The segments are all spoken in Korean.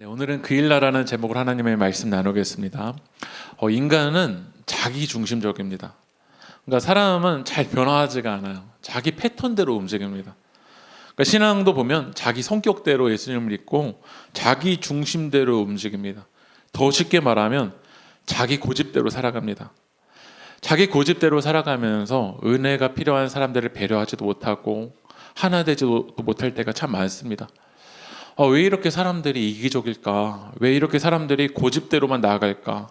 네, 오늘은 그 일나라는 제목으로 하나님의 말씀 나누겠습니다. 인간은 자기 중심적입니다. 그러니까 사람은 잘 변화하지가 않아요. 자기 패턴대로 움직입니다. 그러니까 신앙도 보면 자기 성격대로 예수님을 믿고 자기 중심대로 움직입니다. 더 쉽게 말하면 자기 고집대로 살아갑니다. 자기 고집대로 살아가면서 은혜가 필요한 사람들을 배려하지도 못하고 하나 되지도 못할 때가 참 많습니다. 왜 이렇게 사람들이 이기적일까? 왜 이렇게 사람들이 고집대로만 나아갈까?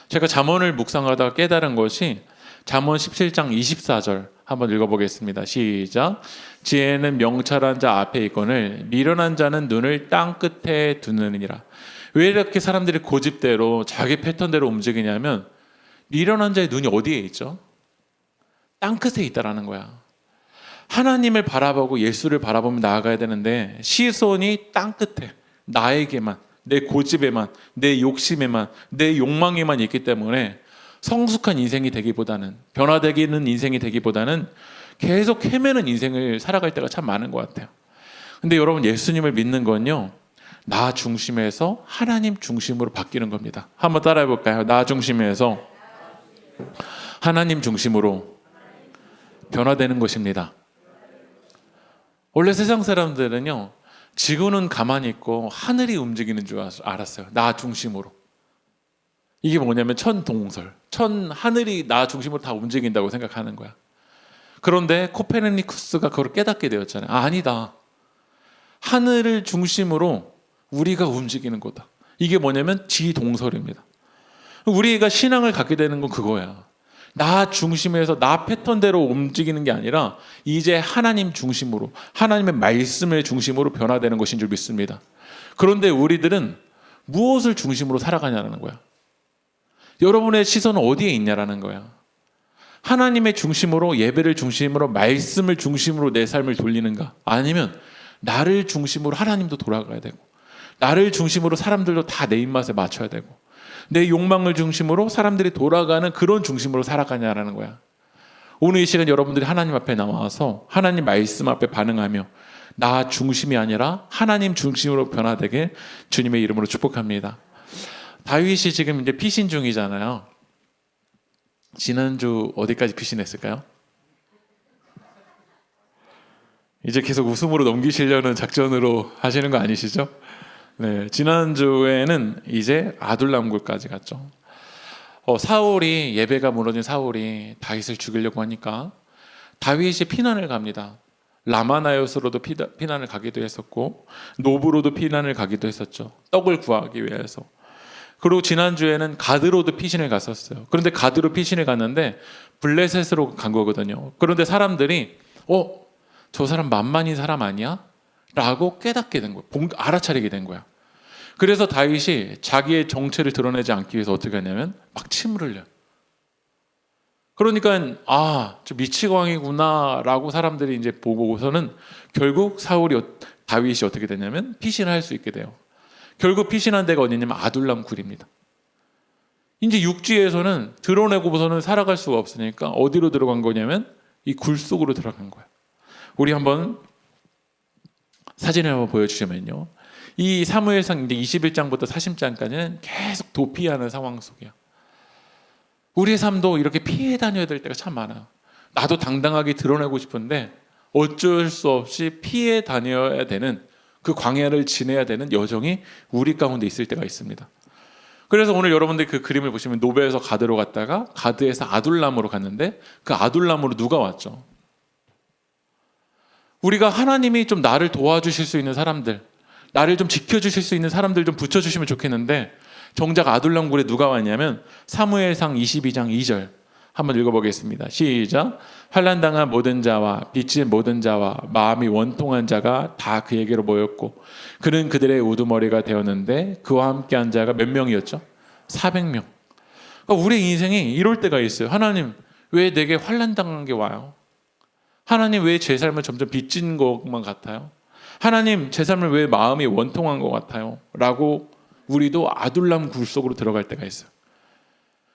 제가 잠언을 묵상하다가 깨달은 것이 잠언 17장 24절 한번 읽어보겠습니다. 시작. 지혜는 명철한 자 앞에 있거늘 미련한 자는 눈을 땅 끝에 두느니라. 왜 이렇게 사람들이 고집대로 자기 패턴대로 움직이냐면 미련한 자의 눈이 어디에 있죠? 땅 끝에 있다라는 거야. 하나님을 바라보고 예수를 바라보며 나아가야 되는데 시선이 땅 끝에 나에게만, 내 고집에만, 내 욕심에만, 내 욕망에만 있기 때문에 성숙한 인생이 되기보다는, 변화되기는 인생이 되기보다는 계속 헤매는 인생을 살아갈 때가 참 많은 것 같아요. 근데 여러분, 예수님을 믿는 건요, 나 중심에서 하나님 중심으로 바뀌는 겁니다. 한번 따라해 볼까요? 나 중심에서 하나님 중심으로 변화되는 것입니다. 원래 세상 사람들은요, 지구는 가만히 있고 하늘이 움직이는 줄 알았어요. 나 중심으로. 이게 뭐냐면 천동설, 하늘이 나 중심으로 다 움직인다고 생각하는 거야. 그런데 코페르니쿠스가 그걸 깨닫게 되었잖아요. 아니다. 하늘을 중심으로 우리가 움직이는 거다. 이게 뭐냐면 지동설입니다. 우리가 신앙을 갖게 되는 건 그거야. 나 중심에서 나 패턴대로 움직이는 게 아니라 이제 하나님 중심으로, 하나님의 말씀을 중심으로 변화되는 것인 줄 믿습니다. 그런데 우리들은 무엇을 중심으로 살아가냐는 거야. 여러분의 시선은 어디에 있냐라는 거야. 하나님의 중심으로, 예배를 중심으로, 말씀을 중심으로 내 삶을 돌리는가? 아니면 나를 중심으로 하나님도 돌아가야 되고, 나를 중심으로 사람들도 다 내 입맛에 맞춰야 되고, 내 욕망을 중심으로 사람들이 돌아가는 그런 중심으로 살아가냐라는 거야. 오늘 이 시간 여러분들이 하나님 앞에 나와서 하나님 말씀 앞에 반응하며 나 중심이 아니라 하나님 중심으로 변화되게 주님의 이름으로 축복합니다. 다윗이 지금 이제 피신 중이잖아요. 지난주 어디까지 피신했을까요? 이제 계속 웃음으로 넘기시려는 작전으로 하시는 거 아니시죠? 네, 지난주에는 이제 아둘람굴까지 갔죠. 사울이, 예배가 무너진 사울이 다윗을 죽이려고 하니까 다윗이 피난을 갑니다. 라마나요스로도 피난을 가기도 했었고 노브로도 피난을 가기도 했었죠. 떡을 구하기 위해서. 그리고 지난주에는 가드로도 피신을 갔었어요. 그런데 가드로 피신을 갔는데 블레셋으로 간 거거든요. 그런데 사람들이 저 사람 만만인 사람 아니야? 라고 깨닫게 된 거예요. 알아차리게 된 거야. 그래서 다윗이 자기의 정체를 드러내지 않기 위해서 어떻게 하냐면 막 침을 흘려. 그러니까 저 미치광이구나 라고 사람들이 이제 보고서는 결국 다윗이 어떻게 되냐면 피신할 수 있게 돼요. 결국 피신한 데가 어디냐면 아둘람 굴입니다. 이제 육지에서는 드러내고서는 살아갈 수가 없으니까 어디로 들어간 거냐면 이 굴 속으로 들어간 거야. 우리 한번 사진을 한번 보여주시면요. 이 사무엘상 이제 21장부터 40장까지는 계속 도피하는 상황 속이야. 우리의 삶도 이렇게 피해 다녀야 될 때가 참 많아요. 나도 당당하게 드러내고 싶은데 어쩔 수 없이 피해 다녀야 되는 그 광야를 지내야 되는 여정이 우리 가운데 있을 때가 있습니다. 그래서 오늘 여러분들 그 그림을 보시면 노베에서 가드로 갔다가 가드에서 아둘람으로 갔는데 그 아둘람으로 누가 왔죠? 우리가 하나님이 좀 나를 도와주실 수 있는 사람들, 나를 좀 지켜주실 수 있는 사람들 좀 붙여주시면 좋겠는데 정작 아둘람굴에 누가 왔냐면 사무엘상 22장 2절 한번 읽어보겠습니다. 시작. 환난당한 모든 자와 빚진 모든 자와 마음이 원통한 자가 다 그에게로 모였고 그는 그들의 우두머리가 되었는데 그와 함께한 자가 몇 명이었죠? 400명. 그러니까 우리 인생이 이럴 때가 있어요. 하나님, 왜 내게 환난당한 게 와요? 하나님, 왜 제 삶을 점점 빚진 것만 같아요? 하나님, 제 삶을 왜 마음이 원통한 것 같아요? 라고 우리도 아둘람 굴 속으로 들어갈 때가 있어요.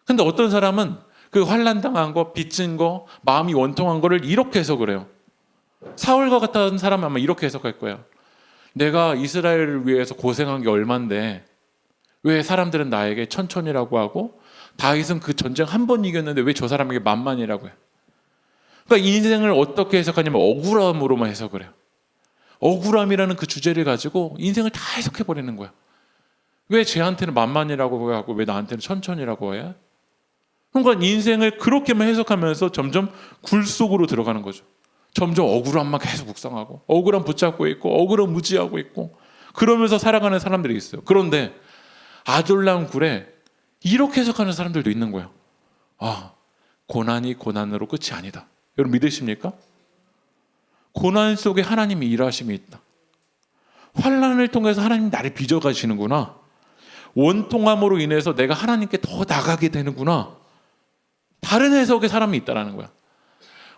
근데 어떤 사람은 그 환난당한 거, 빚진 거, 마음이 원통한 거를 이렇게 해석을 해요. 사울과 같은 사람은 아마 이렇게 해석할 거예요. 내가 이스라엘을 위해서 고생한 게 얼만데 왜 사람들은 나에게 천천히라고 하고 다윗은 그 전쟁 한 번 이겼는데 왜 저 사람에게 만만이라고 해요? 그러니까 인생을 어떻게 해석하냐면 억울함으로만 해석을 해요. 억울함이라는 그 주제를 가지고 인생을 다 해석해버리는 거야. 왜 쟤한테는 만만이라고 하고 왜 나한테는 천천히라고 해? 그러니까 인생을 그렇게만 해석하면서 점점 굴 속으로 들어가는 거죠. 점점 억울함만 계속 묵상하고 억울함 붙잡고 있고 억울함 무지하고 있고 그러면서 살아가는 사람들이 있어요. 그런데 아둘람 굴에 이렇게 해석하는 사람들도 있는 거예요. 아, 고난이 고난으로 끝이 아니다. 여러분 믿으십니까? 고난 속에 하나님이 일하심이 있다. 환난을 통해서 하나님이 나를 빚어가시는구나. 원통함으로 인해서 내가 하나님께 더 나가게 되는구나. 다른 해석의 사람이 있다라는 거야.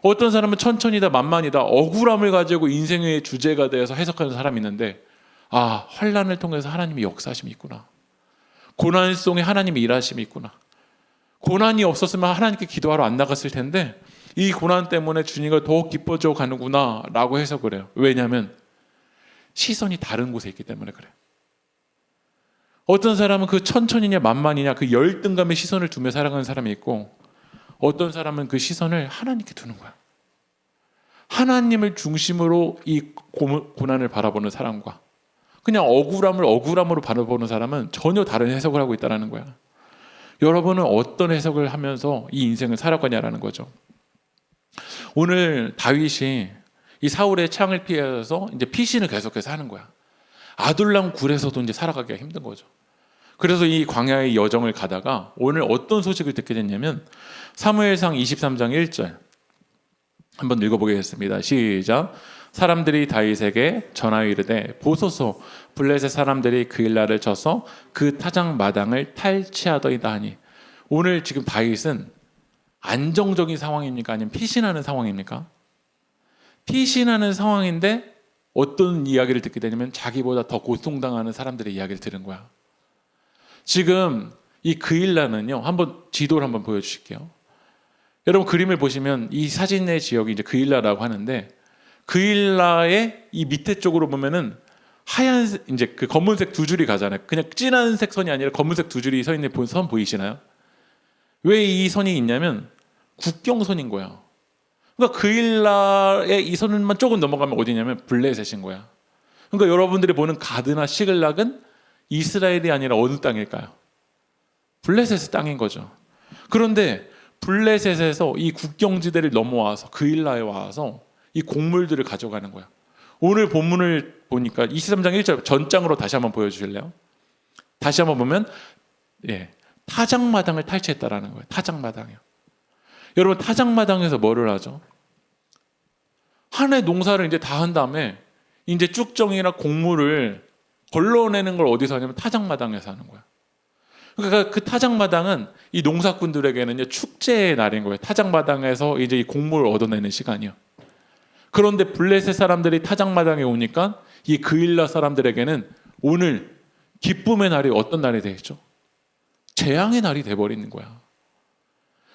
어떤 사람은 천천히다, 만만이다, 억울함을 가지고 인생의 주제가 되어서 해석하는 사람이 있는데, 아, 환난을 통해서 하나님이 역사하심이 있구나. 고난 속에 하나님이 일하심이 있구나. 고난이 없었으면 하나님께 기도하러 안 나갔을 텐데 이 고난 때문에 주님과 더 기뻐져 가는구나 라고 해석을 해요. 왜냐하면 시선이 다른 곳에 있기 때문에 그래요. 어떤 사람은 그 천천히냐 만만이냐 그 열등감의 시선을 두며 살아가는 사람이 있고, 어떤 사람은 그 시선을 하나님께 두는 거야. 하나님을 중심으로 이 고난을 바라보는 사람과 그냥 억울함을 억울함으로 바라보는 사람은 전혀 다른 해석을 하고 있다는 거야. 여러분은 어떤 해석을 하면서 이 인생을 살아가냐라는 거죠. 오늘 다윗이 이 사울의 창을 피해서 이제 피신을 계속해서 하는 거야. 아둘람 굴에서도 이제 살아가기가 힘든 거죠. 그래서 이 광야의 여정을 가다가 오늘 어떤 소식을 듣게 됐냐면 사무엘상 23장 1절 한번 읽어보겠습니다. 시작. 사람들이 다윗에게 전하여 이르되 보소서 블레셋 사람들이 그일라를 쳐서 그 타작 마당을 탈취하더이다 하니. 오늘 지금 다윗은 안정적인 상황입니까? 아니면 피신하는 상황입니까? 피신하는 상황인데 어떤 이야기를 듣게 되냐면 자기보다 더 고통당하는 사람들의 이야기를 들은 거야. 지금 이 그일라는요, 한번 지도를 한번 보여주실게요. 여러분 그림을 보시면 이 사진의 지역이 이제 그일라라고 하는데, 그일라의 이 밑에 쪽으로 보면은 하얀 이제 그 검은색 두 줄이 가잖아요. 그냥 진한색 선이 아니라 검은색 두 줄이 서 있는 선 보이시나요? 왜 이 선이 있냐면 국경선인 거야. 그러니까 그일라의 이 선만 조금 넘어가면 어디냐면 블레셋인 거야. 그러니까 여러분들이 보는 가드나 시글락은 이스라엘이 아니라 어느 땅일까요? 블레셋의 땅인 거죠. 그런데 블레셋에서 이 국경지대를 넘어와서 그일라에 와서 이 곡물들을 가져가는 거야. 오늘 본문을 보니까 23장 1절 전장으로 다시 한번 보여주실래요? 다시 한번 보면 타작마당을 탈취했다라는 거예요. 타작마당이요. 여러분 타작마당에서 뭐를 하죠? 한 해 농사를 이제 다 한 다음에 이제 쭉정이나 곡물을 걸러내는 걸 어디서 하냐면 타작마당에서 하는 거야. 그러니까 그 타작마당은 이 농사꾼들에게는 축제의 날인 거예요. 타작마당에서 이제 이 곡물을 얻어내는 시간이요. 그런데 블레셋 사람들이 타작마당에 오니까 이 그일라 사람들에게는 오늘 기쁨의 날이 어떤 날이 되겠죠? 재앙의 날이 돼버리는 거야.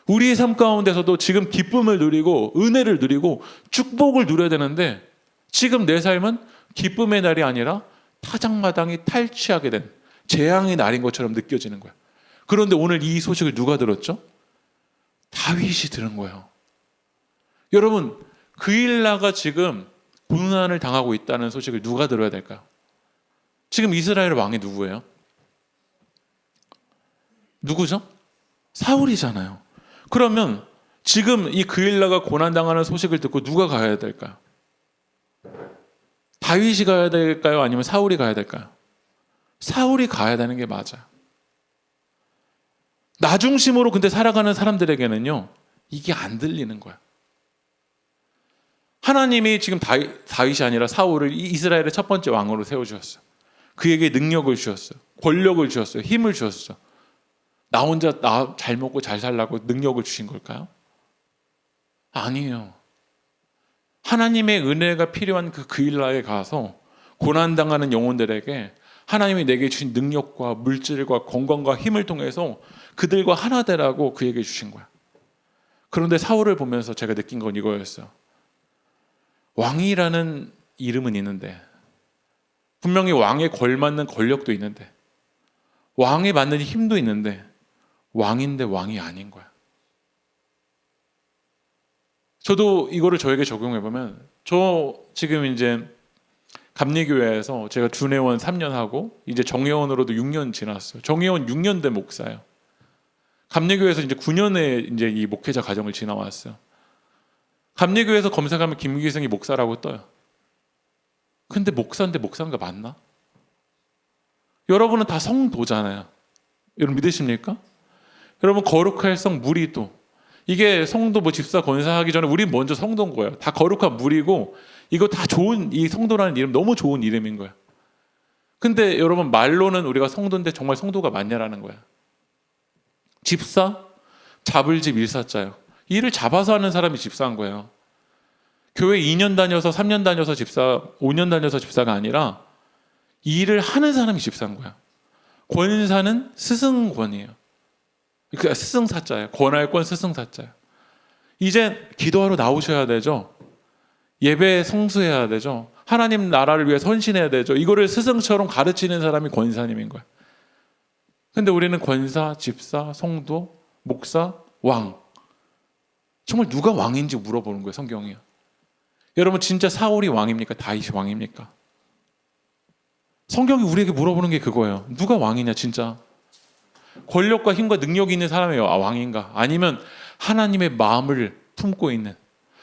우리의 삶 가운데서도 지금 기쁨을 누리고 은혜를 누리고 축복을 누려야 되는데 지금 내 삶은 기쁨의 날이 아니라 타작마당이 탈취하게 된 재앙의 날인 것처럼 느껴지는 거야. 그런데 오늘 이 소식을 누가 들었죠? 다윗이 들은 거예요. 여러분 그일라가 지금 고난을 당하고 있다는 소식을 누가 들어야 될까요? 지금 이스라엘 왕이 누구예요? 누구죠? 사울이잖아요. 그러면 지금 이 그일라가 고난당하는 소식을 듣고 누가 가야 될까요? 다윗이 가야 될까요? 아니면 사울이 가야 될까요? 사울이 가야 되는 게 맞아요. 나 중심으로 근데 살아가는 사람들에게는요 이게 안 들리는 거야. 하나님이 지금 다윗이 아니라 사울을 이스라엘의 첫 번째 왕으로 세워주셨어요. 그에게 능력을 주셨어요. 권력을 주셨어요. 힘을 주셨어요. 나 혼자 잘 먹고 잘 살라고 능력을 주신 걸까요? 아니에요. 하나님의 은혜가 필요한 그 그일라에 가서 고난당하는 영혼들에게 하나님이 내게 주신 능력과 물질과 건강과 힘을 통해서 그들과 하나 되라고 그에게 주신 거야. 그런데 사울을 보면서 제가 느낀 건 이거였어요. 왕이라는 이름은 있는데 분명히 왕에 걸맞는 권력도 있는데, 왕에 맞는 힘도 있는데 왕인데 왕이 아닌 거야. 저도 이거를 저에게 적용해 보면, 저 지금 이제 감리교회에서 제가 준회원 3년 하고 이제 정회원으로도 6년 지났어요. 정회원 6년 된 목사예요. 감리교회에서 이제 9년의 이제 이 목회자 과정을 지나왔어요. 감리교회에서 검색하면 김기성이 목사라고 떠요. 근데 목사인데 목사인가 맞나? 여러분은 다 성도잖아요. 여러분 믿으십니까? 여러분 거룩할 성 무리도, 이게 성도 뭐 집사 권사하기 전에 우리 먼저 성도인 거예요. 다 거룩한 무리고, 이거 다 좋은, 이 성도라는 이름 너무 좋은 이름인 거예요. 근데 여러분 말로는 우리가 성도인데 정말 성도가 맞냐라는 거야. 집사? 잡을 집 일사자요. 일을 잡아서 하는 사람이 집사인 거예요. 교회 2년 다녀서 3년 다녀서 집사, 5년 다녀서 집사가 아니라 일을 하는 사람이 집사인 거야. 권사는 스승권이에요. 그 스승사자예요. 권할권 스승사자예요. 이제 기도하러 나오셔야 되죠. 예배 성수해야 되죠. 하나님 나라를 위해 헌신해야 되죠. 이거를 스승처럼 가르치는 사람이 권사님인 거예요. 근데 우리는 권사, 집사, 성도, 목사, 왕. 정말 누가 왕인지 물어보는 거예요, 성경이요. 여러분 진짜 사울이 왕입니까? 다윗이 왕입니까? 성경이 우리에게 물어보는 게 그거예요. 누가 왕이냐 진짜. 권력과 힘과 능력이 있는 사람이 왕인가? 아니면 하나님의 마음을 품고 있는,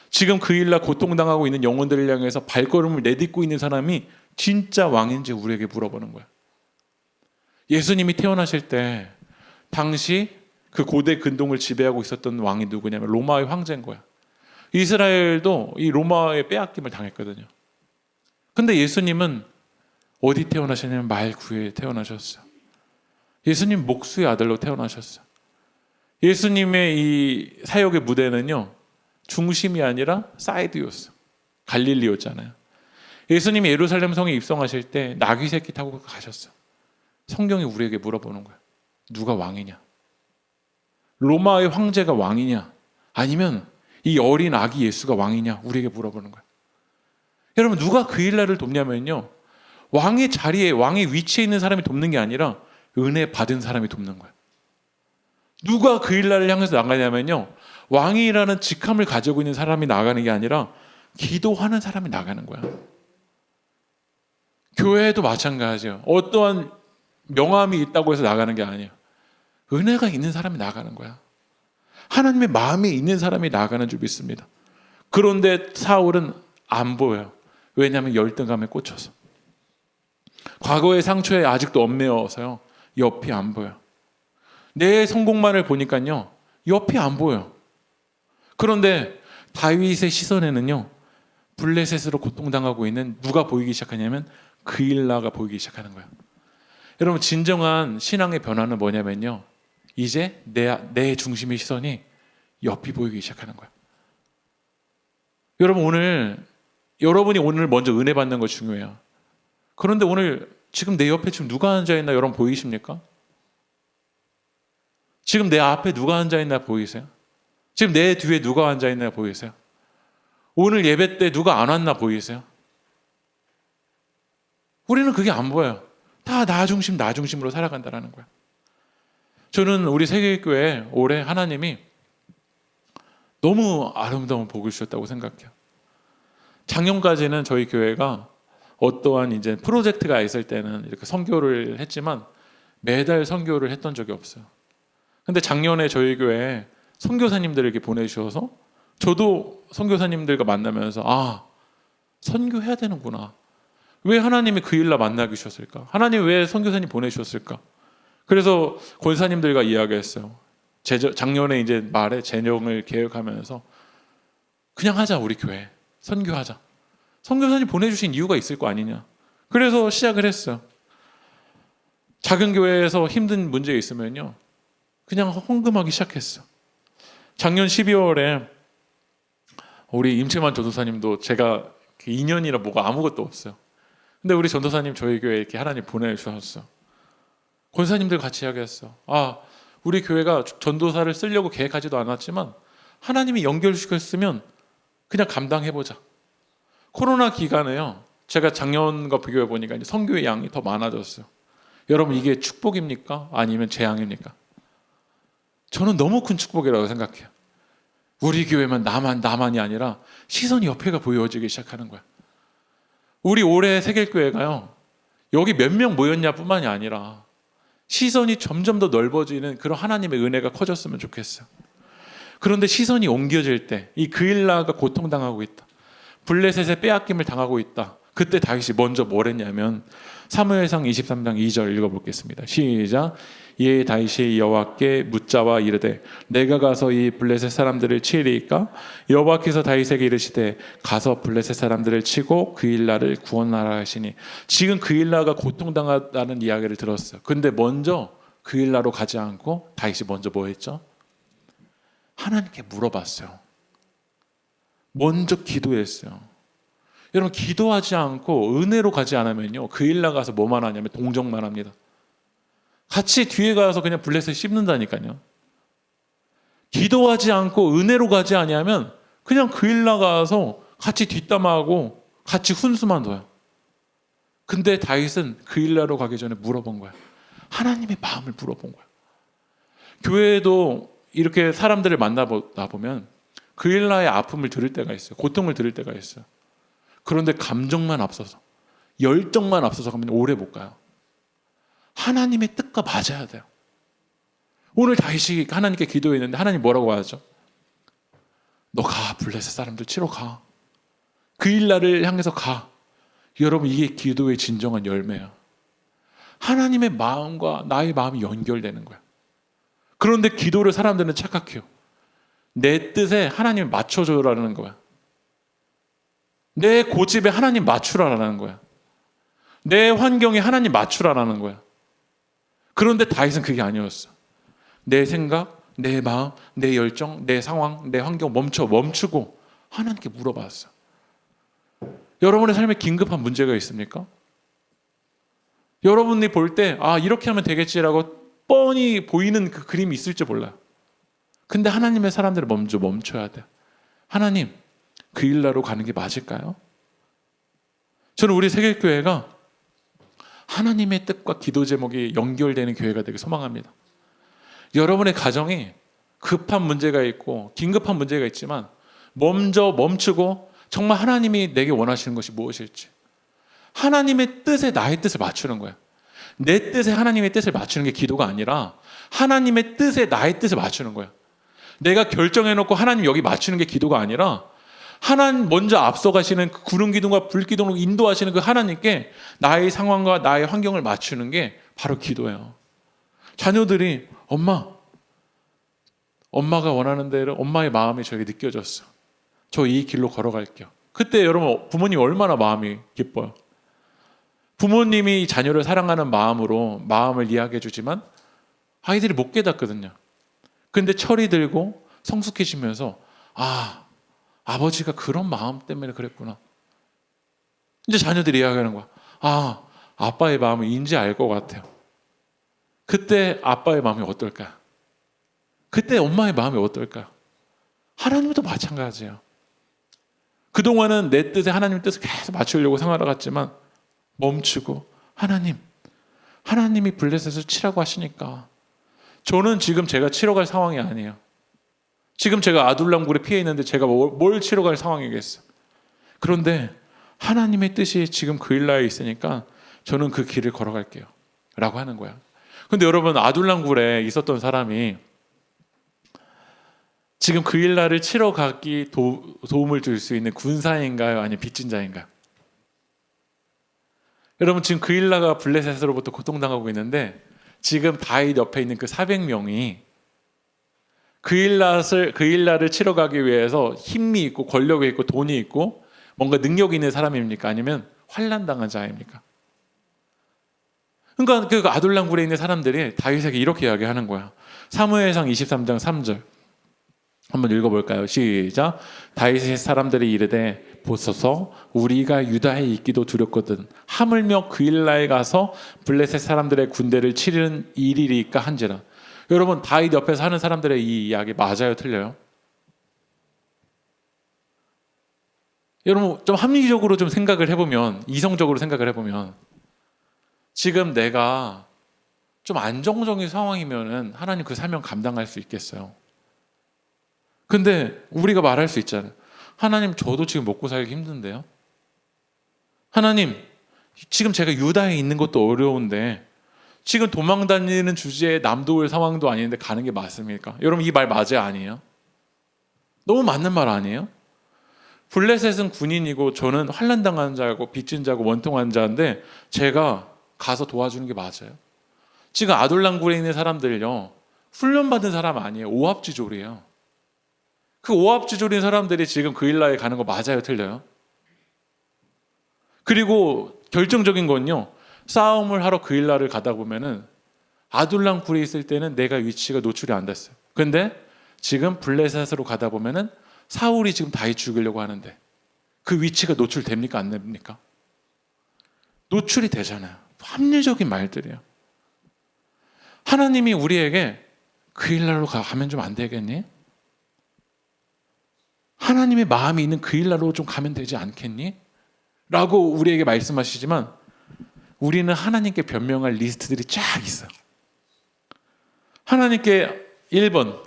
지금 그 일날 고통당하고 있는 영혼들을 향해서 발걸음을 내딛고 있는 사람이 진짜 왕인지 우리에게 물어보는 거야. 예수님이 태어나실 때 당시 그 고대 근동을 지배하고 있었던 왕이 누구냐면 로마의 황제인 거야. 이스라엘도 이 로마의 빼앗김을 당했거든요. 근데 예수님은 어디 태어나셨냐면 말구에 태어나셨어요. 예수님 목수의 아들로 태어나셨어요. 예수님의 이 사역의 무대는요, 중심이 아니라 사이드였어요. 갈릴리였잖아요. 예수님이 예루살렘 성에 입성하실 때 나귀 새끼 타고 가셨어요. 성경이 우리에게 물어보는 거예요. 누가 왕이냐? 로마의 황제가 왕이냐? 아니면 이 어린 아기 예수가 왕이냐? 우리에게 물어보는 거예요. 여러분 누가 그 일날을 돕냐면요, 왕의 자리에, 왕의 위치에 있는 사람이 돕는 게 아니라 은혜 받은 사람이 돕는 거예요. 누가 그 일날을 향해서 나가냐면요, 왕이라는 직함을 가지고 있는 사람이 나가는 게 아니라 기도하는 사람이 나가는 거야. 교회도 마찬가지예요. 어떠한 명함이 있다고 해서 나가는 게 아니에요. 은혜가 있는 사람이 나가는 거야. 하나님의 마음이 있는 사람이 나가는 줄 믿습니다. 그런데 사울은 안 보여요. 왜냐하면 열등감에 꽂혀서. 과거의 상처에 아직도 얽매여서요, 옆이 안 보여. 내 성공만을 보니까요, 옆이 안 보여. 그런데 다윗의 시선에는요, 블레셋으로 고통당하고 있는 누가 보이기 시작하냐면 그일라가 보이기 시작하는 거예요. 여러분 진정한 신앙의 변화는 뭐냐면요, 이제 내 중심의 시선이 옆이 보이기 시작하는 거예요. 여러분이 오늘 먼저 은혜 받는 거 중요해요. 그런데 오늘 지금 내 옆에 지금 누가 앉아있나 여러분 보이십니까? 지금 내 앞에 누가 앉아있나 보이세요? 지금 내 뒤에 누가 앉아있나 보이세요? 오늘 예배 때 누가 안 왔나 보이세요? 우리는 그게 안 보여요. 다 나 중심으로 살아간다는 거야. 저는 우리 세계교회 올해 하나님이 너무 아름다운 복을 주셨다고 생각해요. 작년까지는 저희 교회가 어떠한 이제 프로젝트가 있을 때는 이렇게 선교를 했지만 매달 선교를 했던 적이 없어요. 근데 작년에 저희 교회에 선교사님들을 이렇게 보내주셔서 저도 선교사님들과 만나면서 선교해야 되는구나. 왜 하나님이 그 일날 만나게 주셨을까? 하나님 왜 선교사님 보내주셨을까? 그래서 권사님들과 이야기했어요. 작년에 이제 말에 재정을 계획하면서 그냥 하자, 우리 교회 선교하자. 선교사님 보내주신 이유가 있을 거 아니냐. 그래서 시작을 했어요. 작은 교회에서 힘든 문제 있으면요, 그냥 헌금하기 시작했어. 작년 12월에 우리 임채만 전도사님도, 제가 2년이라 뭐가 아무것도 없어요. 근데 우리 전도사님 저희 교회에 이렇게 하나님 보내주셨어요. 권사님들 같이 이야기했어. 우리 교회가 전도사를 쓰려고 계획하지도 않았지만 하나님이 연결시켰으면 그냥 감당해보자. 코로나 기간에요, 제가 작년과 비교해 보니까 이제 선교의 양이 더 많아졌어요. 여러분 이게 축복입니까? 아니면 재앙입니까? 저는 너무 큰 축복이라고 생각해요. 우리 교회만 나만이 아니라 시선이 옆에가 보여지기 시작하는 거야. 우리 올해 세길교회가요, 여기 몇 명 모였냐 뿐만이 아니라 시선이 점점 더 넓어지는 그런 하나님의 은혜가 커졌으면 좋겠어요. 그런데 시선이 옮겨질 때 이 그일라가 고통당하고 있다, 블레셋의 빼앗김을 당하고 있다. 그때 다윗이 먼저 뭘 했냐면 사무엘상 23장 2절 읽어보겠습니다. 시작. 이에 다윗이 여호와께 묻자와 이르되 내가 가서 이 블레셋 사람들을 치리이까? 여호와께서 다윗에게 이르시되 가서 블레셋 사람들을 치고 그일라를 구원하라 하시니. 지금 그일라가 고통당하다는 이야기를 들었어요. 근데 먼저 그일라로 가지 않고 다윗이 먼저 뭐 했죠? 하나님께 물어봤어요. 먼저 기도했어요. 여러분 기도하지 않고 은혜로 가지 않으면요, 그일라 가서 뭐만 하냐면 동정만 합니다. 같이 뒤에 가서 그냥 블레셋 씹는다니까요. 기도하지 않고 은혜로 가지 아니하면 그냥 그일라 가서 같이 뒷담화하고 같이 훈수만 둬요. 근데 다윗은 그일라로 가기 전에 물어본 거야. 하나님의 마음을 물어본 거야. 교회에도 이렇게 사람들을 만나보다 보면 그일라의 아픔을 들을 때가 있어요. 고통을 들을 때가 있어요. 그런데 감정만 앞서서, 열정만 앞서서 가면 오래 못 가요. 하나님의 뜻과 맞아야 돼요. 오늘 다윗이 하나님께 기도했는데 하나님 뭐라고 하죠? 너 가, 블레셋 사람들 치러 가. 그일라를 향해서 가. 여러분 이게 기도의 진정한 열매야. 하나님의 마음과 나의 마음이 연결되는 거야. 그런데 기도를 사람들은 착각해요. 내 뜻에 하나님을 맞춰줘라는 거야. 내 고집에 하나님 맞추라라는 거야. 내 환경에 하나님 맞추라라는 거야. 그런데 다윗은 그게 아니었어. 내 생각, 내 마음, 내 열정, 내 상황, 내 환경 멈추고 하나님께 물어봤어. 여러분의 삶에 긴급한 문제가 있습니까? 여러분이 볼 때 이렇게 하면 되겠지라고 뻔히 보이는 그 그림이 있을지 몰라요. 근데 하나님의 사람들을 먼저 멈춰야 돼요. 하나님, 그일라로 가는 게 맞을까요? 저는 우리 세길교회가 하나님의 뜻과 기도 제목이 연결되는 교회가 되길 소망합니다. 여러분의 가정이 급한 문제가 있고 긴급한 문제가 있지만 먼저 멈추고 정말 하나님이 내게 원하시는 것이 무엇일지, 하나님의 뜻에 나의 뜻을 맞추는 거야. 내 뜻에 하나님의 뜻을 맞추는 게 기도가 아니라 하나님의 뜻에 나의 뜻을 맞추는 거야. 내가 결정해놓고 하나님 여기 맞추는 게 기도가 아니라 하나님 먼저 앞서가시는 그 구름 기둥과 불 기둥으로 인도하시는 그 하나님께 나의 상황과 나의 환경을 맞추는 게 바로 기도예요. 자녀들이 엄마가 원하는 대로 엄마의 마음이 저에게 느껴졌어. 저 이 길로 걸어갈게요. 그때 여러분 부모님 얼마나 마음이 기뻐요. 부모님이 자녀를 사랑하는 마음으로 마음을 이야기해 주지만 아이들이 못 깨닫거든요. 근데 철이 들고 성숙해지면서 아버지가 그런 마음 때문에 그랬구나. 이제 자녀들이 이야기하는 거야. 아빠의 마음을 이제 알 것 같아요. 그때 아빠의 마음이 어떨까? 그때 엄마의 마음이 어떨까? 하나님도 마찬가지예요. 그동안은 내 뜻에 하나님 뜻을 계속 맞추려고 생활해갔지만 멈추고 하나님이 블레셋을 치라고 하시니까 저는 지금 제가 치러 갈 상황이 아니에요. 지금 제가 아둘람굴에 피해 있는데 제가 뭘 치러 갈 상황이겠어. 그런데 하나님의 뜻이 지금 그일라에 있으니까 저는 그 길을 걸어갈게요 라고 하는 거야. 근데 여러분 아둘람굴에 있었던 사람이 지금 그일라를 치러 가기 도움을 줄 수 있는 군사인가요? 아니면 빚진 자인가요? 여러분 지금 그일라가 블레셋으로부터 고통당하고 있는데 지금 다윗 옆에 있는 그 400명이 그일라를 치러 가기 위해서 힘이 있고 권력이 있고 돈이 있고 뭔가 능력이 있는 사람입니까? 아니면 환난당한 자입니까? 그러니까 그 아둘람굴에 있는 사람들이 다윗에게 이렇게 이야기하는 거야. 사무엘상 23장 3절 한번 읽어볼까요? 시작. 다윗의 사람들이 이르되 보소서 우리가 유다에 있기도 두렵거든 하물며 그일라에 가서 블레셋 사람들의 군대를 치르는 일이리까 한지라. 여러분 다윗 옆에서 하는 사람들의 이 이야기 맞아요? 틀려요? 여러분 좀 합리적으로 좀 생각을 해보면, 이성적으로 생각을 해보면, 지금 내가 좀 안정적인 상황이면은 하나님 그 사명 감당할 수 있겠어요. 근데 우리가 말할 수 있잖아요. 하나님, 저도 지금 먹고 살기 힘든데요. 하나님, 지금 제가 유다에 있는 것도 어려운데 지금 도망 다니는 주제에 남도울 상황도 아닌데 가는 게 맞습니까? 여러분 이 말 맞아요, 아니에요? 너무 맞는 말 아니에요? 블레셋은 군인이고 저는 환난 당한 자고 빚진 자고 원통한 자인데 제가 가서 도와주는 게 맞아요? 지금 아둘람굴에 있는 사람들요, 훈련받은 사람 아니에요. 오합지졸이에요. 그 오합지졸인 사람들이 지금 그일라에 가는 거 맞아요, 틀려요? 그리고 결정적인 건요, 싸움을 하러 그일라를 가다 보면은 아둘람굴에 있을 때는 내가 위치가 노출이 안 됐어요. 근데 지금 블레셋으로 가다 보면은 사울이 지금 다윗 죽이려고 하는데 그 위치가 노출됩니까, 안 됩니까? 노출이 되잖아요. 합리적인 말들이에요. 하나님이 우리에게 그일라로 가면 좀 안 되겠니? 하나님의 마음이 있는 그일라로 좀 가면 되지 않겠니? 라고 우리에게 말씀하시지만 우리는 하나님께 변명할 리스트들이 쫙 있어요. 하나님께 1번,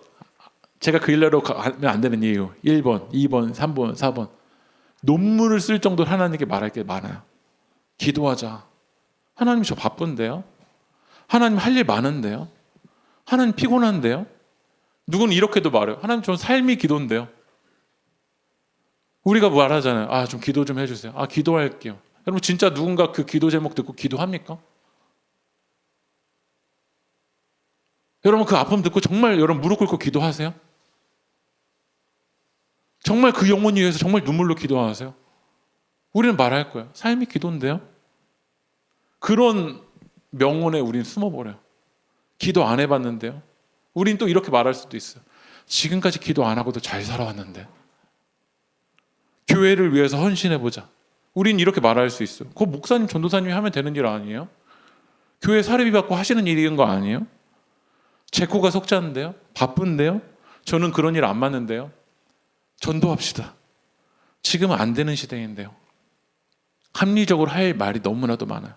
제가 그일라로 가면 안 되는 이유 1번, 2번, 3번, 4번 논문을 쓸 정도로 하나님께 말할 게 많아요. 기도하자. 하나님 저 바쁜데요? 하나님 할 일 많은데요? 하나님 피곤한데요? 누구는 이렇게도 말해요. 하나님 전 삶이 기도인데요. 우리가 말하잖아요. 아, 좀 기도 좀 해주세요. 아, 기도할게요. 여러분 진짜 누군가 그 기도 제목 듣고 기도합니까? 여러분 그 아픔 듣고 정말 여러분 무릎 꿇고 기도하세요? 정말 그 영혼을 위해서 정말 눈물로 기도하세요? 우리는 말할 거예요. 삶이 기도인데요? 그런 명언에 우리는 숨어버려요. 기도 안 해봤는데요? 우린 또 이렇게 말할 수도 있어요. 지금까지 기도 안 하고도 잘 살아왔는데 교회를 위해서 헌신해보자. 우린 이렇게 말할 수 있어요. 그거 목사님, 전도사님이 하면 되는 일 아니에요? 교회 사례비 받고 하시는 일인 거 아니에요? 제 코가 석자인데요? 바쁜데요? 저는 그런 일 안 맞는데요? 전도합시다. 지금은 안 되는 시대인데요. 합리적으로 할 말이 너무나도 많아요.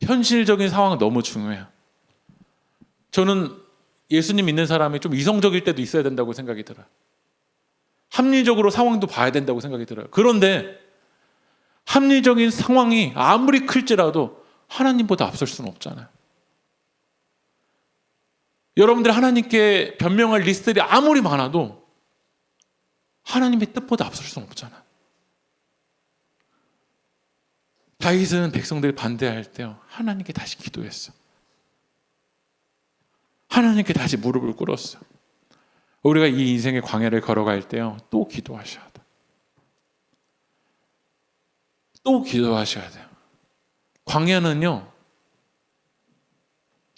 현실적인 상황은 너무 중요해요. 저는 예수님 믿는 사람이 좀 이성적일 때도 있어야 된다고 생각이 들어요. 합리적으로 상황도 봐야 된다고 생각이 들어요. 그런데 합리적인 상황이 아무리 클지라도 하나님보다 앞설 수는 없잖아요. 여러분들이 하나님께 변명할 리스트들이 아무리 많아도 하나님의 뜻보다 앞설 수는 없잖아요. 다윗은 백성들이 반대할 때요, 하나님께 다시 기도했어. 하나님께 다시 무릎을 꿇었어. 우리가 이 인생의 광야를 걸어갈 때요, 또 기도하셔야 돼. 또 기도하셔야 돼요. 광야는요,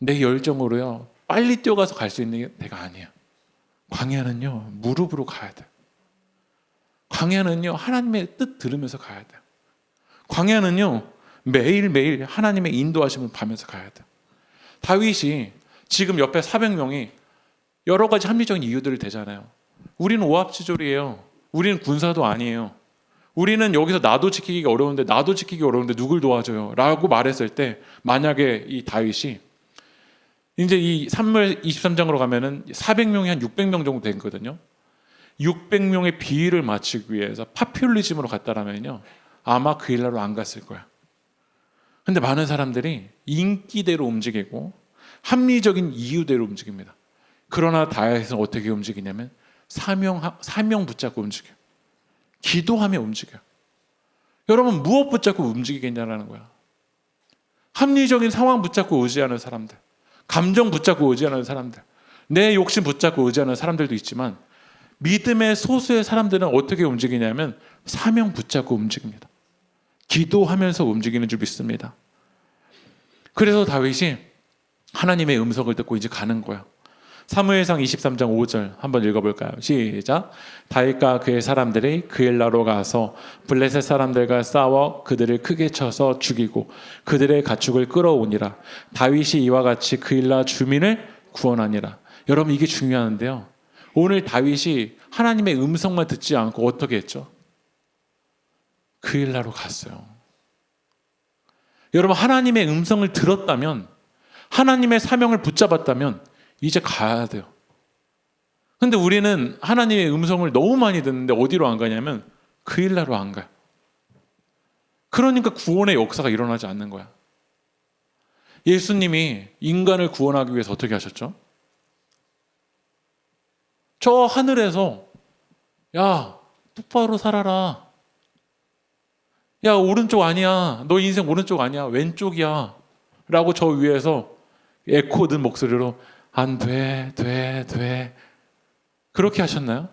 내 열정으로요 빨리 뛰어가서 갈 수 있는 데가 아니에요. 광야는요 무릎으로 가야 돼요. 광야는요 하나님의 뜻 들으면서 가야 돼요. 광야는요 매일매일 하나님의 인도하심을 받으면서 가야 돼요. 다윗이 지금 옆에 400명이 여러 가지 합리적인 이유들을 대잖아요. 우리는 오합지졸이에요. 우리는 군사도 아니에요. 우리는 여기서 나도 지키기 어려운데 누굴 도와줘요? 라고 말했을 때 만약에 이 다윗이 이제 이 사무엘 23장으로 가면은 400명이 한 600명 정도 되거든요. 600명의 비위를 맞추기 위해서 파퓰리즘으로 갔다라면요 아마 그 일로 안 갔을 거야. 근데 많은 사람들이 인기대로 움직이고 합리적인 이유대로 움직입니다. 그러나 다윗은 어떻게 움직이냐면 사명 붙잡고 움직여요. 기도하며 움직여요. 여러분 무엇 붙잡고 움직이겠냐라는 거야. 합리적인 상황 붙잡고 의지하는 사람들, 감정 붙잡고 의지하는 사람들, 내 욕심 붙잡고 의지하는 사람들도 있지만 믿음의 소수의 사람들은 어떻게 움직이냐면 사명 붙잡고 움직입니다. 기도하면서 움직이는 줄 믿습니다. 그래서 다윗이 하나님의 음성을 듣고 이제 가는 거야. 사무엘상 23장 5절 한번 읽어볼까요? 시작. 다윗과 그의 사람들이 그엘라로 가서 블레셋 사람들과 싸워 그들을 크게 쳐서 죽이고 그들의 가축을 끌어오니라. 다윗이 이와 같이 그엘라 주민을 구원하니라. 여러분 이게 중요한데요, 오늘 다윗이 하나님의 음성만 듣지 않고 어떻게 했죠? 그 일나로 갔어요. 여러분, 하나님의 음성을 들었다면, 하나님의 사명을 붙잡았다면 이제 가야 돼요. 근데 우리는 하나님의 음성을 너무 많이 듣는데 어디로 안 가냐면 그 일나로 안 가요. 그러니까 구원의 역사가 일어나지 않는 거야. 예수님이 인간을 구원하기 위해서 어떻게 하셨죠? 저 하늘에서 야, 똑바로 살아라. 야, 오른쪽 아니야. 너 인생 오른쪽 아니야. 왼쪽이야. 라고 저 위에서 에코 든 목소리로 안 돼, 돼. 그렇게 하셨나요?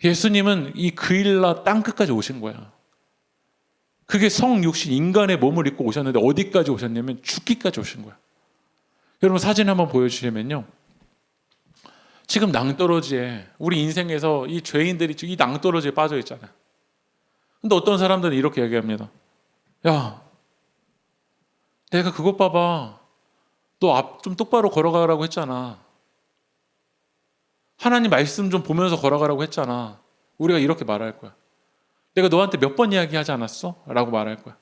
예수님은 이 그일라 땅끝까지 오신 거야. 그게 성육신 인간의 몸을 입고 오셨는데 어디까지 오셨냐면 죽기까지 오신 거야. 여러분, 사진 한번 보여주시면요. 지금 낭떠러지에, 우리 인생에서 이 죄인들이 이 낭떠러지에 빠져 있잖아요. 근데 어떤 사람들은 이렇게 얘기합니다. 야, 내가 그것 봐봐. 너 앞 좀 똑바로 걸어가라고 했잖아. 하나님 말씀 좀 보면서 걸어가라고 했잖아. 우리가 이렇게 말할 거야. 내가 너한테 몇 번 이야기하지 않았어? 라고 말할 거야.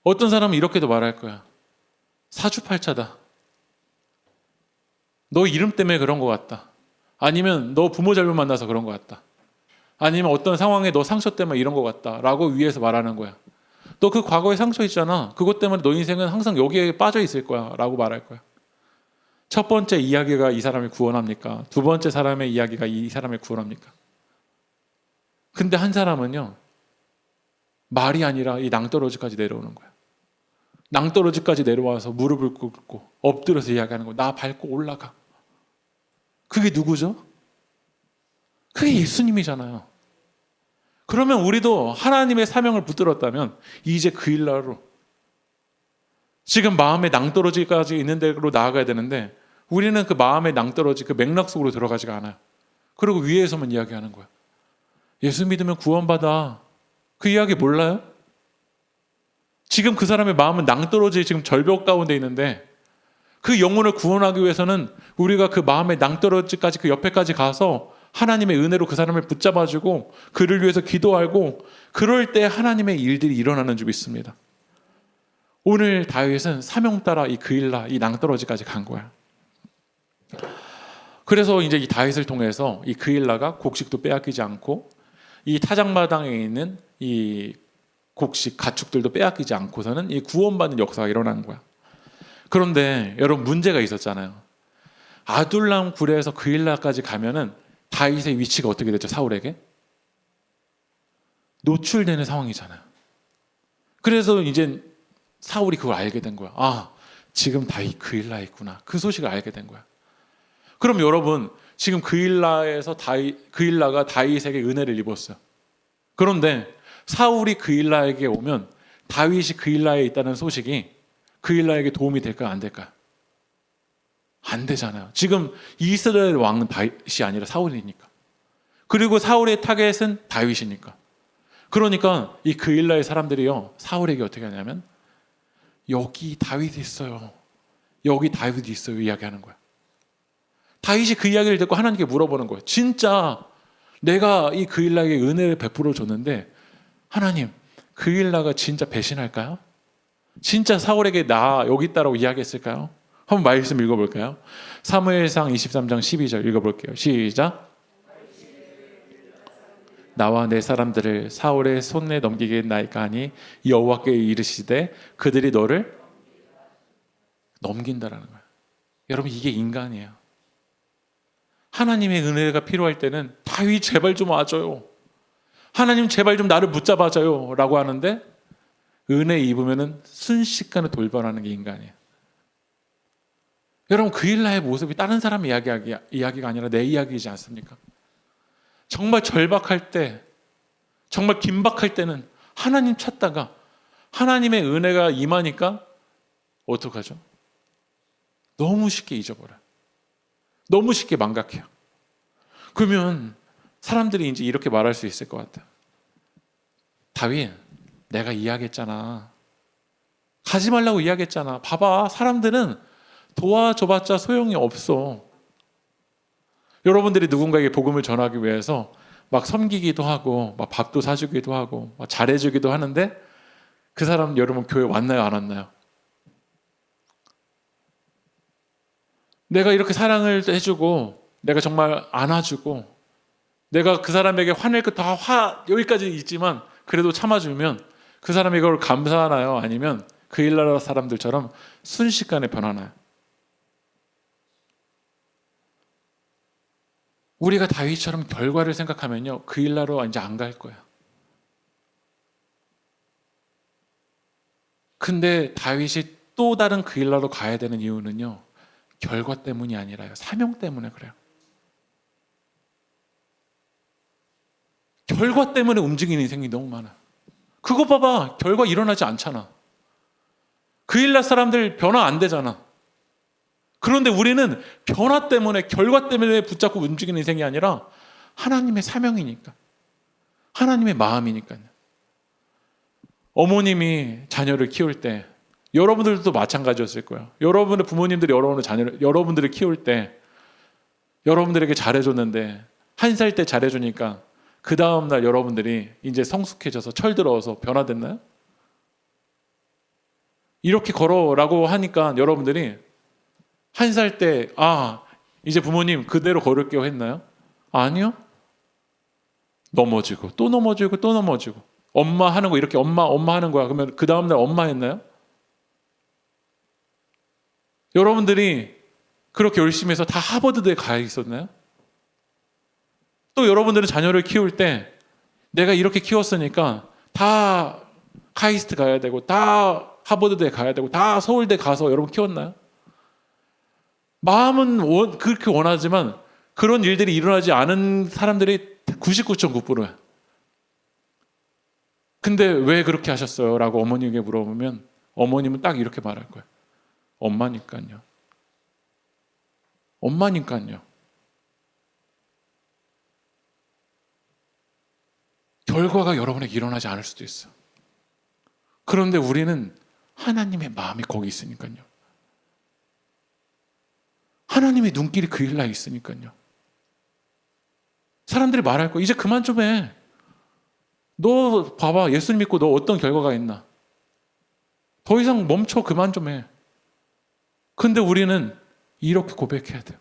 어떤 사람은 이렇게도 말할 거야. 사주팔자다. 너 이름 때문에 그런 것 같다. 아니면 너 부모 잘못 만나서 그런 것 같다. 아니면 어떤 상황에 너 상처 때문에 이런 것 같다. 라고 위에서 말하는 거야. 너 그 과거에 상처 있잖아. 그것 때문에 너 인생은 항상 여기에 빠져 있을 거야. 라고 말할 거야. 첫 번째 이야기가 이 사람을 구원합니까? 두 번째 사람의 이야기가 이 사람을 구원합니까? 근데 한 사람은요, 말이 아니라 이 낭떠러지까지 내려오는 거야. 낭떠러지까지 내려와서 무릎을 꿇고 엎드려서 이야기하는 거야. 나 밟고 올라가. 그게 누구죠? 그게 예수님이잖아요. 그러면 우리도 하나님의 사명을 붙들었다면 이제 그 일나로, 지금 마음의 낭떠러지까지 있는 데로 나아가야 되는데 우리는 그 마음의 낭떠러지, 그 맥락 속으로 들어가지가 않아요. 그리고 위에서만 이야기하는 거야. 예수 믿으면 구원받아. 그 이야기 몰라요? 지금 그 사람의 마음은 낭떠러지 지금 절벽 가운데 있는데 그 영혼을 구원하기 위해서는 우리가 그 마음의 낭떠러지까지 그 옆에까지 가서 하나님의 은혜로 그 사람을 붙잡아주고 그를 위해서 기도하고 그럴 때 하나님의 일들이 일어나는 줄 믿습니다. 오늘 다윗은 사명 따라 이 그일라, 이 낭떠러지까지 간 거야. 그래서 이제 이 다윗을 통해서 이 그일라가 곡식도 빼앗기지 않고 이 타작마당에 있는 이 곡식, 가축들도 빼앗기지 않고서는 이 구원받는 역사가 일어난 거야. 그런데 여러분, 문제가 있었잖아요. 아둘람 굴에서 그일라까지 가면은 다윗의 위치가 어떻게 됐죠? 사울에게 노출되는 상황이잖아요. 그래서 이제 사울이 그걸 알게 된 거야. 아, 지금 다윗 그일라에 있구나. 그 소식을 알게 된 거야. 그럼 여러분, 지금 그일라에서 그일라가 다윗에게 은혜를 입었어요. 그런데 사울이 그일라에게 오면 다윗이 그일라에 있다는 소식이 그일라에게 도움이 될까요? 안 될까요? 안 되잖아요. 지금 이스라엘 왕은 다윗이 아니라 사울이니까. 그리고 사울의 타겟은 다윗이니까. 그러니까 이 그일라의 사람들이요, 사울에게 어떻게 하냐면 여기 다윗이 있어요. 여기 다윗이 있어요. 이야기하는 거야. 다윗이 그 이야기를 듣고 하나님께 물어보는 거예요. 진짜 내가 이 그일라에게 은혜를 베풀어 줬는데 하나님, 그일라가 진짜 배신할까요? 진짜 사울에게 나 여기 있다라고 이야기했을까요? 한번 말씀 읽어볼까요? 사무엘상 23장 12절 읽어볼게요. 시작. 나와 내 사람들을 사울의 손에 넘기겠나이까 하니 여호와께 이르시되 그들이 너를 넘긴다라는 거예요. 여러분, 이게 인간이에요. 하나님의 은혜가 필요할 때는 다윗 제발 좀 와줘요. 하나님 제발 좀 나를 붙잡아줘요 라고 하는데 은혜 입으면 순식간에 돌변하는 게 인간이에요. 여러분, 그일라의 모습이 다른 사람의 이야기가 아니라 내 이야기이지 않습니까? 정말 절박할 때, 정말 긴박할 때는 하나님 찾다가 하나님의 은혜가 임하니까 어떡하죠? 너무 쉽게 잊어버려요. 너무 쉽게 망각해요. 그러면 사람들이 이제 이렇게 말할 수 있을 것 같아요. 다윗, 내가 이야기했잖아. 가지 말라고 이야기했잖아. 봐봐, 사람들은 도와줘봤자 소용이 없어. 여러분들이 누군가에게 복음을 전하기 위해서 막 섬기기도 하고 막 밥도 사주기도 하고 막 잘해주기도 하는데 그 사람 여러분 교회 왔나요, 안 왔나요? 내가 이렇게 사랑을 해주고 내가 정말 안아주고 내가 그 사람에게 화낼 거 다 여기까지 있지만 그래도 참아주면 그 사람이 이걸 감사하나요? 아니면 그 일나라 사람들처럼 순식간에 변하나요? 우리가 다윗처럼 결과를 생각하면요, 그 일나로 이제 안 갈 거예요. 근데 다윗이 또 다른 그 일나로 가야 되는 이유는요, 결과 때문이 아니라요, 사명 때문에 그래요. 결과 때문에 움직이는 인생이 너무 많아요. 그거 봐봐, 결과 일어나지 않잖아. 그 일날 사람들 변화 안 되잖아. 그런데 우리는 변화 때문에, 결과 때문에 붙잡고 움직이는 인생이 아니라 하나님의 사명이니까, 하나님의 마음이니까요. 어머님이 자녀를 키울 때, 여러분들도 마찬가지였을 거예요. 여러분의 부모님들이 여러분들을 키울 때 여러분들에게 잘해줬는데 1살 때 잘해주니까 그 다음날 여러분들이 이제 성숙해져서 철들어서 변화됐나요? 이렇게 걸어라고 하니까 여러분들이 1살 때 이제 부모님 그대로 걸을게요 했나요? 아니요. 넘어지고 또 넘어지고 또 넘어지고, 엄마 하는 거 이렇게 엄마 하는 거야. 그러면 그 다음날 엄마 했나요? 여러분들이 그렇게 열심히 해서 다 하버드대에 가 있었나요? 또 여러분들은 자녀를 키울 때 내가 이렇게 키웠으니까 다 카이스트 가야 되고 다 하버드대 가야 되고 다 서울대 가서 여러분 키웠나요? 마음은 그렇게 원하지만 그런 일들이 일어나지 않은 사람들이 99.9%예요. 근데 왜 그렇게 하셨어요? 라고 어머니에게 물어보면 어머님은 딱 이렇게 말할 거예요. 엄마니까요. 엄마니까요. 결과가 여러분에게 일어나지 않을 수도 있어요. 그런데 우리는 하나님의 마음이 거기 있으니까요. 하나님의 눈길이 그 일라에 있으니까요. 사람들이 말할 거야. 이제 그만 좀 해. 너 봐봐. 예수님 믿고 너 어떤 결과가 있나. 더 이상 멈춰. 그만 좀 해. 근데 우리는 이렇게 고백해야 돼요.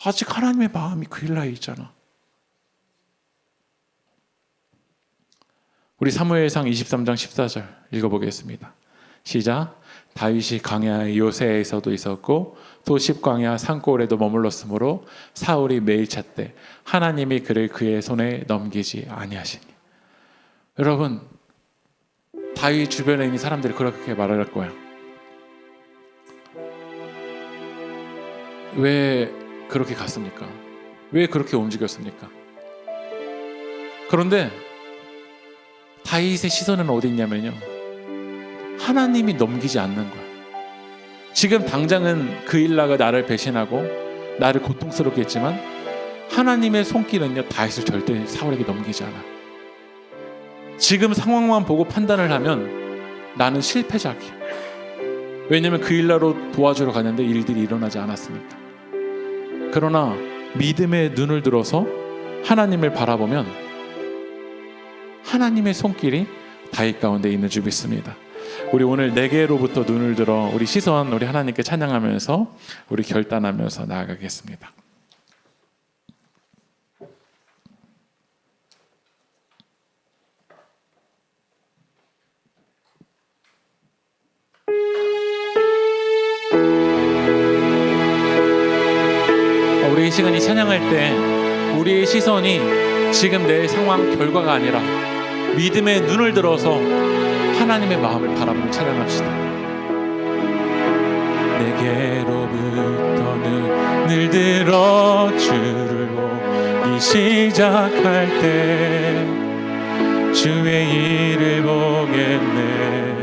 아직 하나님의 마음이 그 일라에 있잖아. 우리 사무엘상 23장 14절 읽어보겠습니다. 시작. 다윗이 광야의 요새에서도 있었고 또 십광야 산골에도 머물렀으므로 사울이 매일 찾되 하나님이 그를 그의 손에 넘기지 아니하시니. 여러분, 다윗 주변에 있는 사람들이 그렇게 말할 거예요. 왜 그렇게 갔습니까? 왜 그렇게 움직였습니까? 그런데 다윗의 시선은 어디 있냐면요, 하나님이 넘기지 않는 거야. 지금 당장은 그 일라가 나를 배신하고 나를 고통스럽게 했지만 하나님의 손길은요, 다윗을 절대 사울에게 넘기지 않아. 지금 상황만 보고 판단을 하면 나는 실패작이야. 왜냐하면 그 일라로 도와주러 갔는데 일들이 일어나지 않았으니까. 그러나 믿음의 눈을 들어서 하나님을 바라보면 하나님의 손길이 다윗 가운데 있는 줄 믿습니다. 우리 오늘 내게로부터 눈을 들어 우리 시선, 우리 하나님께 찬양하면서 우리 결단하면서 나아가겠습니다. 우리 이 시간이 찬양할 때 우리의 시선이 지금 내 상황 결과가 아니라 믿음의 눈을 들어서 하나님의 마음을 바라보고 찬양합시다. 내게로부터 눈을 들어 주를 보기 시작할 때 주의 일을 보겠네.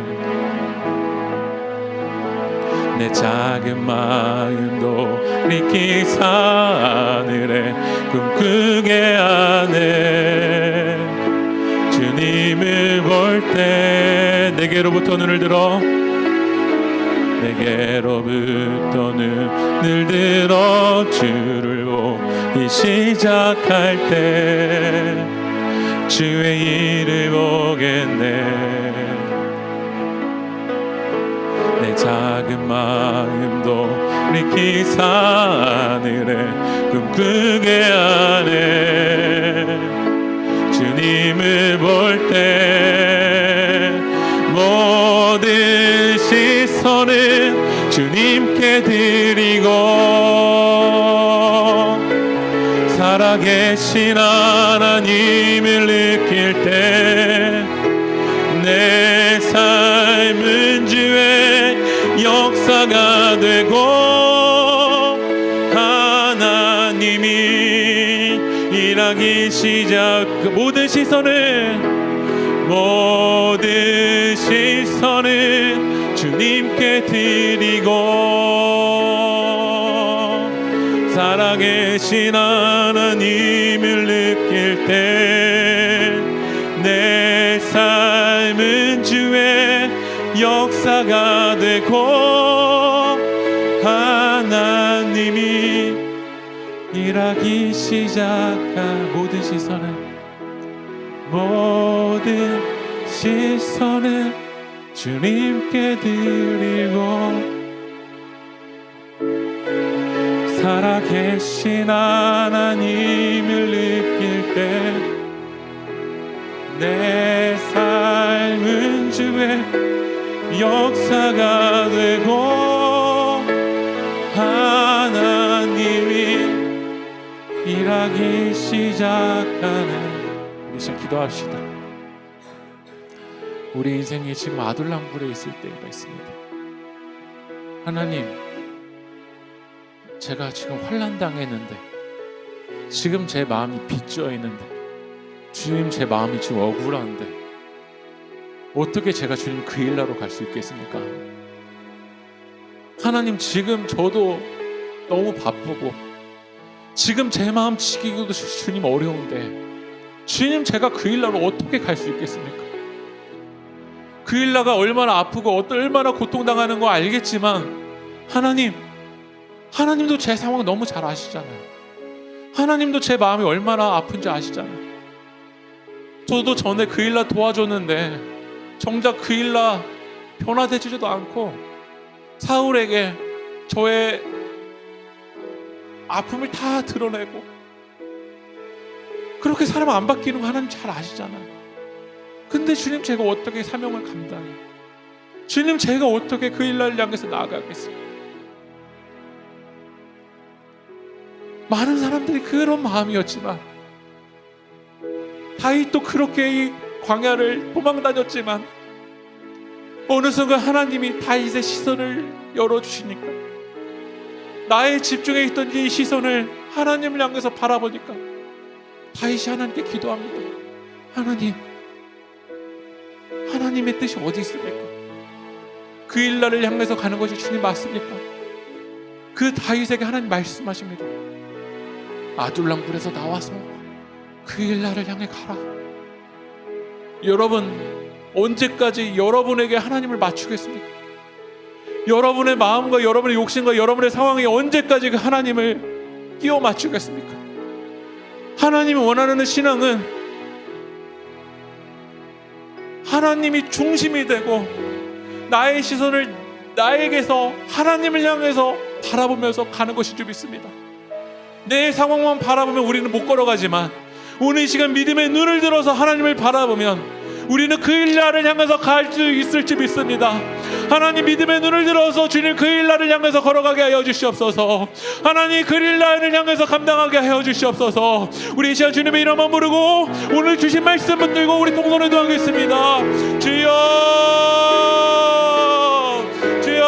내 작은 마음도 리키사 하늘에 꿈꾸게 하네. 주님을 볼 때 내게로부터 눈을 들어 내게로부터 눈을 들어 주를 보기 시작할 때 주의 일을 보겠네. 내 작은 마음도 리키사 하늘에 꿈꾸게 하네. 주님을 볼 때 모든 시선을 주님께 드리고 살아계신 하나님을 느낄 때 내 삶은 주의 역사가 되고 하나님이 일하기 시작. 모든 시선을 주님께 드리고 살아계신 하나님을 느낄 때 내 삶은 주의 역사가 되고 하나님이 일하기 시작한 모든 시선을 주님께 드리고 살아계신 하나님을 느낄 때 내 삶은 주의 역사가 되고 하나님이 일하기 시작하네. 우리 지금 기도합시다. 우리 인생이 지금 아둘랑불에 있을 때가 있습니다. 하나님, 제가 지금 환난당했는데, 지금 제 마음이 빚져 있는데, 주님 제 마음이 지금 억울한데 어떻게 제가 주님 그 일나로 갈 수 있겠습니까? 하나님, 지금 저도 너무 바쁘고 지금 제 마음 지키기도 주님 어려운데 주님 제가 그 일나로 어떻게 갈 수 있겠습니까? 그 일나가 얼마나 아프고 얼마나 고통당하는 거 알겠지만 하나님도 제 상황 너무 잘 아시잖아요. 하나님도 제 마음이 얼마나 아픈지 아시잖아요. 저도 전에 그 일나 도와줬는데 정작 그 일나 변화되지도 않고 사울에게 저의 아픔을 다 드러내고 그렇게 사람 안 바뀌는 거 하나님 잘 아시잖아요. 근데 주님, 제가 어떻게 사명을 감당해요? 주님, 제가 어떻게 그 일나를 향해서 나아가겠어요? 많은 사람들이 그런 마음이었지만 다윗도 그렇게 이 광야를 도망다녔지만 어느 순간 하나님이 다윗의 시선을 열어주시니까 나의 집중해 있던 이 시선을 하나님을 향해서 바라보니까 다윗이 하나님께 기도합니다. 하나님의 뜻이 어디 있습니까? 그 일날을 향해서 가는 것이 주님 맞습니까? 그 다윗에게 하나님 말씀하십니다. 아둘람굴에서 나와서 그 일날을 향해 가라. 여러분, 언제까지 여러분에게 하나님을 맞추겠습니까? 여러분의 마음과 여러분의 욕심과 여러분의 상황이 언제까지 그 하나님을 끼워 맞추겠습니까? 하나님이 원하는 신앙은 하나님이 중심이 되고 나의 시선을 나에게서 하나님을 향해서 바라보면서 가는 것인 줄 믿습니다. 내 상황만 바라보면 우리는 못 걸어가지만 오늘 이 시간 믿음의 눈을 들어서 하나님을 바라보면 우리는 그 일날을 향해서 갈 수 있을지 믿습니다. 하나님, 믿음의 눈을 들어서 주님 그 일날을 향해서 걸어가게 하여 주시옵소서. 하나님, 그 일날을 향해서 감당하게 하여 주시옵소서. 우리 이 시간 주님의 이름만 부르고 오늘 주신 말씀 붙들고 우리 동선을 도하겠습니다. 주여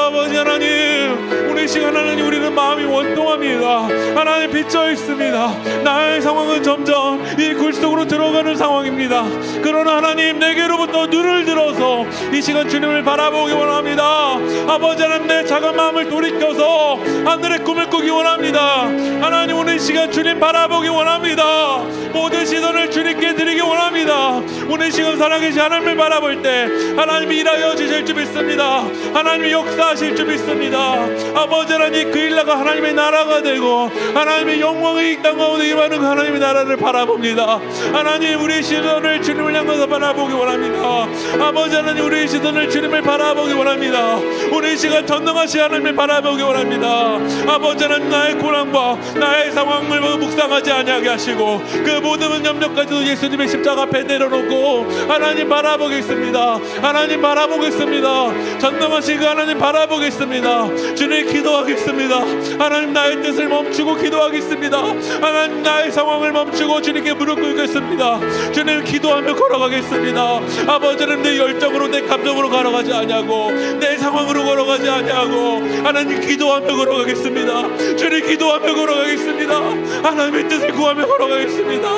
아버지 하나님, 우리 오늘 시간 하나님 우리는 마음이 원통합니다. 하나님 빚져 있습니다. 나의 상황은 점점 이 굴 속으로 들어가는 상황입니다. 그러나 하나님 내게로부터 눈을 들어서 이 시간 주님을 바라보기 원합니다. 아버지 하나님 내 작은 마음을 돌이켜서 하늘의 꿈을 꾸기 원합니다. 하나님 오늘 시간 주님 바라보기 원합니다. 모든 시선을 주님께 드리기 원합니다. 오늘 시간 살아계신 하나님을 바라볼 때 하나님이 일하여 주실 줄 믿습니다. 하나님이 역사하실 줄 믿습니다. 아버지 하나님 그 일나가 하나님의 나라가 되고 하나님의 영광이 이 땅 가운데 임하는 그 하나님의 나라를 바라봅니다. 하나님 우리의 시선을 주님을 향해서 바라보기 원합니다. 아버지 하나님 우리의 시선을 주님을 바라보기 원합니다. 오늘 이 시간 전능하신 하나님을 바라보기 원합니다. 아버지 하나님 나의 고난과 나의 상황을 묵상하지 아니하게 하시고 그 모든 염려까지도 예수님의 십자가 앞에 내려놓고 하나님 바라보겠습니다. 하나님 바라보겠습니다. 전능하신 그 하나님 바라보겠습니다. 주님 기도하겠습니다. 하나님 나의 뜻을 멈추고 기도하겠습니다. 하나님 나의 상황을 멈추고 주님께 무릎 꿇겠습니다. 주님 기도하며 걸어가겠습니다. 아버지 하나님 내 열정으로 내 감정으로 걸어가지 아니하고 내 상황으로 걸어가지 아니하고 하나님 기도하며 걸어가겠습니다. 주님 기도하며 걸어가겠습니다. 하나님의 뜻을 구하며 걸어가겠습니다.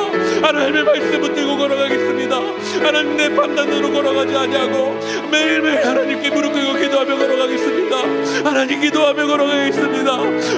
하나님의 말씀 붙들고 걸어가겠습니다. 하나님 내 판단으로 걸어가지 아니하고 매일매일 하나님께 무릎 꿇고 기도하며 걸어가겠습니다. 하나님 기도하며 걸어가겠습니다.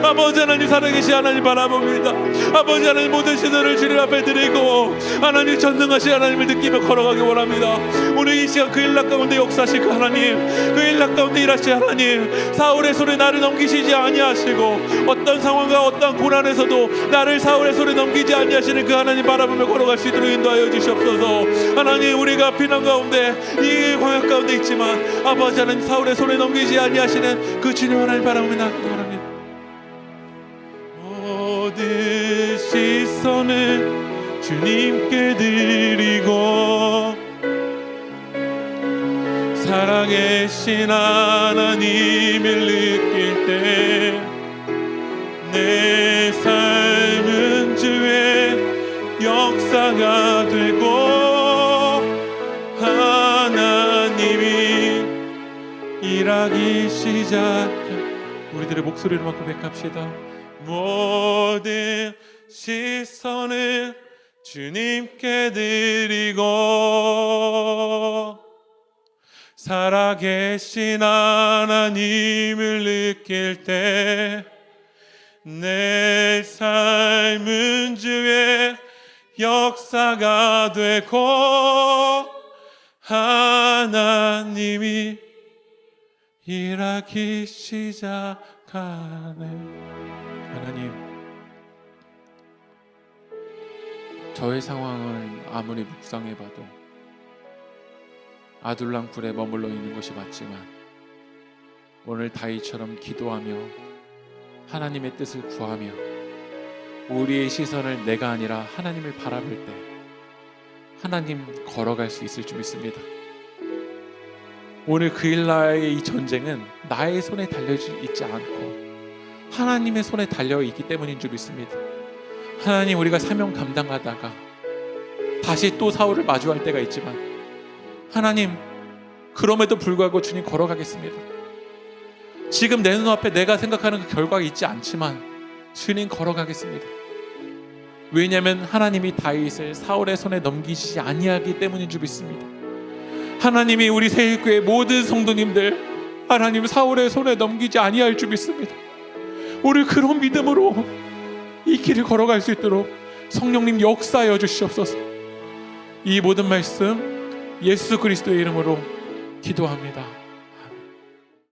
아버지 하나님 살아계신 하나님 바라봅니다. 아버지 하나님 모든 시선을 주님 앞에 드리고 하나님 전능하신 하나님을 느끼며 걸어가기 원합니다. 오늘 이 시간 그 일락 가운데 역사하실 그 하나님, 그 일락 가운데 일하실 하나님, 사울의 손에 나를 넘기시지 아니하시고 어떤 상황과 어떤 고난에서도 나를 사울의 손에 넘기지 아니하시는 그 하나님 바라보며 걸어갈 수 있도록 인도하여 주시옵소서. 하나님 우리가 피난 가운데 이 광야 가운데 있지만 아버지 하나님 사울의 손에 넘기지 아니하시는 그 주님 하나님 바라보며 나가기 원합니다. 모든 시선을 주님께 드리고 살아계신 하나님을 느낄 때 내 삶은 주의 역사가 되고 하나님이 일하기 시작한 우리들의 목소리를 막 고백합시다. 모든 시선을 주님께 드리고 살아계신 하나님을 느낄 때 내 삶은 주의 역사가 되고 하나님이 일하기 시작하네. 하나님, 저의 상황을 아무리 묵상해봐도 아둘랑굴에 머물러 있는 것이 맞지만 오늘 다윗처럼 기도하며 하나님의 뜻을 구하며 우리의 시선을 내가 아니라 하나님을 바라볼 때 하나님 걸어갈 수 있을 줄 믿습니다. 오늘 그일라의 이 전쟁은 나의 손에 달려있지 않고 하나님의 손에 달려있기 때문인 줄 믿습니다. 하나님, 우리가 사명 감당하다가 다시 또 사울을 마주할 때가 있지만 하나님, 그럼에도 불구하고 주님 걸어가겠습니다. 지금 내 눈앞에 내가 생각하는 그 결과가 있지 않지만 주님 걸어가겠습니다. 왜냐하면 하나님이 다윗을 사울의 손에 넘기시지 아니하기 때문인 줄 믿습니다. 하나님이 우리 새일교회 모든 성도님들 하나님 사울의 손에 넘기지 아니할 줄 믿습니다. 우리 그런 믿음으로 이 길을 걸어갈 수 있도록 성령님 역사하여 주시옵소서. 이 모든 말씀 예수 그리스도의 이름으로 기도합니다.